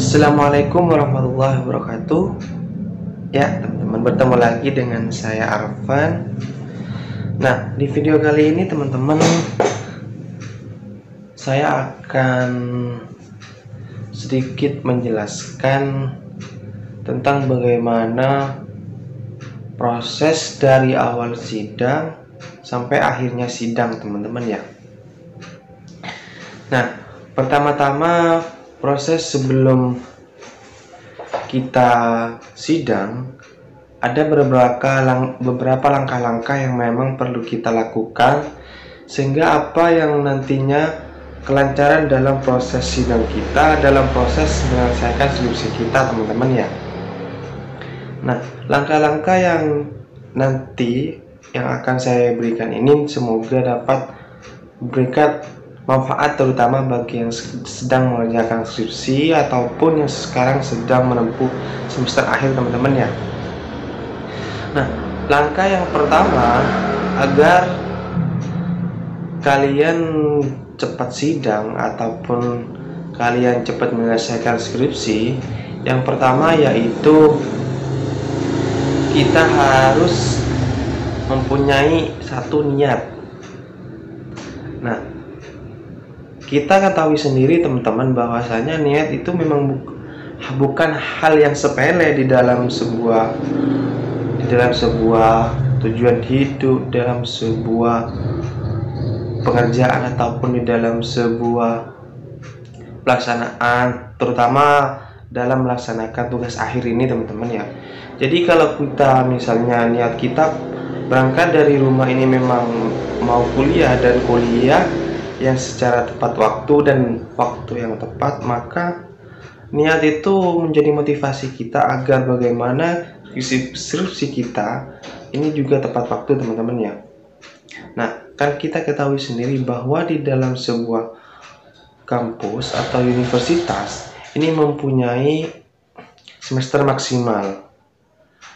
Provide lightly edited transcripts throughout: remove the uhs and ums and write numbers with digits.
Assalamualaikum warahmatullahi wabarakatuh. Ya teman-teman, bertemu lagi dengan saya Arfan. Nah, di video kali ini teman-teman, saya akan sedikit menjelaskan tentang bagaimana proses dari awal sidang sampai akhirnya sidang, teman-teman ya. Nah, pertama-tama proses sebelum kita sidang, ada beberapa langkah-langkah yang memang perlu kita lakukan sehingga apa yang nantinya kelancaran dalam proses sidang kita, dalam proses menyelesaikan skripsi kita, teman-teman ya. Nah, langkah-langkah yang nanti yang akan saya berikan ini semoga dapat memberikan manfaat terutama bagi yang sedang mengerjakan skripsi ataupun yang sekarang sedang menempuh semester akhir, teman-teman ya. Nah, langkah yang pertama agar kalian cepat sidang ataupun kalian cepat menyelesaikan skripsi, yang pertama yaitu kita harus mempunyai satu niat. Nah, kita ketahui sendiri teman-teman bahwasanya niat itu memang bukan hal yang sepele di dalam sebuah tujuan hidup, dalam sebuah pekerjaan ataupun di dalam sebuah pelaksanaan, terutama dalam melaksanakan tugas akhir ini, teman-teman ya. Jadi kalau kita misalnya niat kita berangkat dari rumah ini memang mau kuliah dan kuliah yang secara tepat waktu dan waktu yang tepat, maka niat itu menjadi motivasi kita agar bagaimana skripsi kita ini juga tepat waktu, teman-teman ya. Nah, kan kita ketahui sendiri bahwa di dalam sebuah kampus atau universitas ini mempunyai semester maksimal.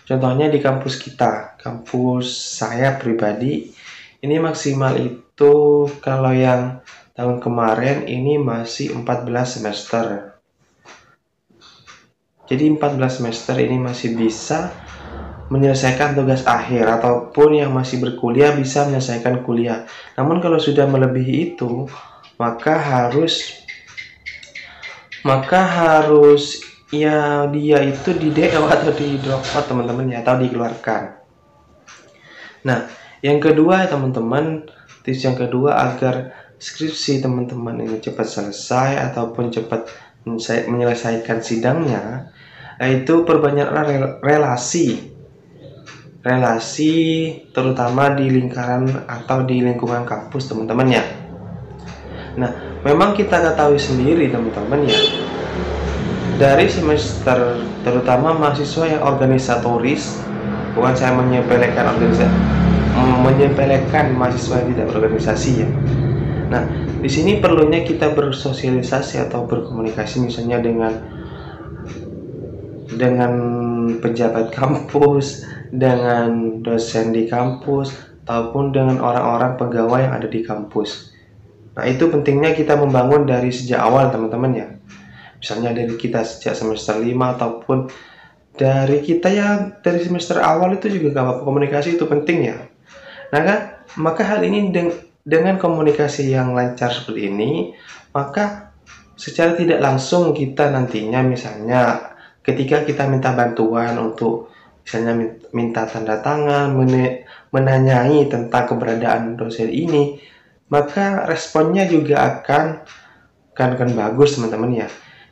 Contohnya di kampus kita, kampus saya pribadi, ini maksimal itu kalau yang tahun kemarin ini masih 14 semester. Jadi 14 semester ini masih bisa menyelesaikan tugas akhir, ataupun yang masih berkuliah bisa menyelesaikan kuliah. Namun kalau sudah melebihi itu, maka harus ya dia itu di DO atau di drop out, teman-teman ya, atau dikeluarkan. Nah, yang kedua teman-teman, tips yang kedua agar skripsi teman-teman ini cepat selesai ataupun cepat menyelesaikan sidangnya, yaitu perbanyaklah relasi terutama di lingkaran atau di lingkungan kampus, teman-teman ya. Nah, memang kita ketahui sendiri teman-teman ya, dari semester terutama mahasiswa yang organisatoris, bukan saya menyepelekan mahasiswa yang tidak berorganisasi ya. Nah, di sini perlunya kita bersosialisasi atau berkomunikasi misalnya dengan pejabat kampus, dengan dosen di kampus, ataupun dengan orang-orang pegawai yang ada di kampus. Nah, itu pentingnya kita membangun dari sejak awal, teman-teman ya. Misalnya dari kita sejak semester 5 ataupun dari kita ya dari semester awal itu juga gak apa-apa, komunikasi itu penting ya. Nah kan, maka hal ini dengan komunikasi yang lancar seperti ini, maka secara tidak langsung kita nantinya misalnya ketika kita minta bantuan untuk misalnya minta tanda tangan, menanyai tentang keberadaan dosen ini, maka responnya juga akan bagus, teman-teman ya.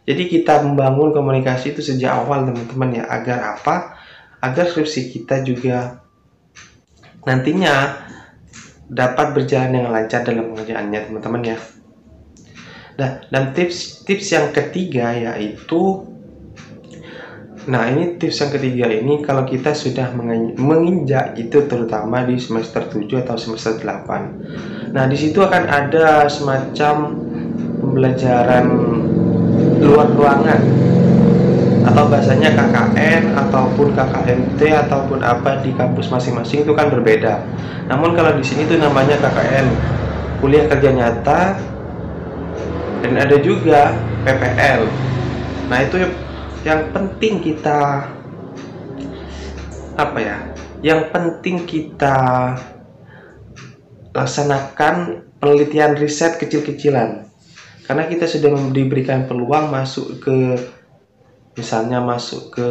Jadi kita membangun komunikasi itu sejak awal, teman-teman ya, agar apa? Agar skripsi kita juga nantinya dapat berjalan dengan lancar dalam pengerjaannya, teman-teman ya. Nah, dan tips yang ketiga yaitu Nah, ini tips yang ketiga ini kalau kita sudah menginjak itu terutama di semester 7 atau semester 8. Nah, di situ akan ada semacam pembelajaran luar ruangan atau bahasanya KKN ataupun KKNT ataupun apa di kampus masing-masing itu kan berbeda. Namun kalau di sini tuh namanya KKN, kuliah kerja nyata, dan ada juga PPL. Nah, itu yang penting kita Yang penting kita laksanakan penelitian riset kecil-kecilan. Karena kita sudah diberikan peluang masuk ke misalnya masuk ke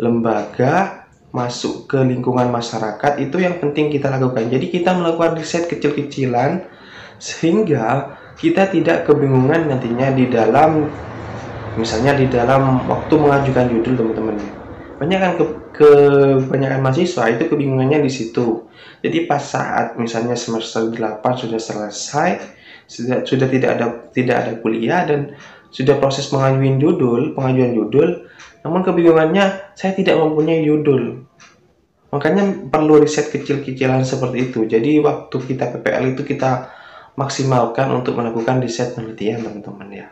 lembaga, masuk ke lingkungan masyarakat, itu yang penting kita lakukan. Jadi kita melakukan riset kecil-kecilan sehingga kita tidak kebingungan nantinya di dalam misalnya di dalam waktu mengajukan judul, teman-teman. Kebanyakan mahasiswa itu kebingungannya di situ. Jadi pas saat misalnya semester 8 sudah selesai, sudah tidak ada kuliah dan sudah proses pengajuan judul, namun kebingungannya saya tidak mempunyai judul. Makanya perlu riset kecil-kecilan seperti itu. Jadi waktu kita PPL itu kita maksimalkan untuk melakukan riset penelitian, teman-teman ya.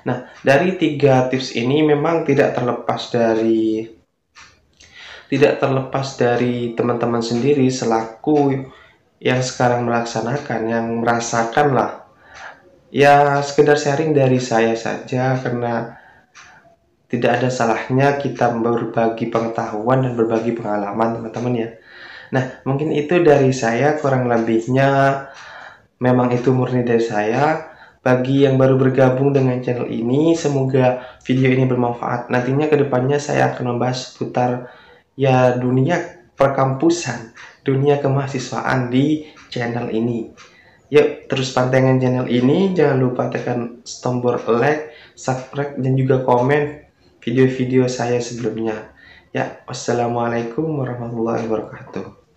Nah, dari 3 tips ini memang tidak terlepas dari teman-teman sendiri selaku yang sekarang melaksanakan, yang merasakan lah. Ya, sekedar sharing dari saya saja karena tidak ada salahnya kita berbagi pengetahuan dan berbagi pengalaman, teman-teman ya. Nah, mungkin itu dari saya, kurang lebihnya memang itu murni dari saya. Bagi yang baru bergabung dengan channel ini, semoga video ini bermanfaat. Nantinya kedepannya saya akan membahas seputar ya dunia perkampusan, dunia kemahasiswaan di channel ini. Yuk, terus pantengin channel ini, jangan lupa tekan tombol like, subscribe, dan juga komen video-video saya sebelumnya. Ya, wassalamualaikum warahmatullahi wabarakatuh.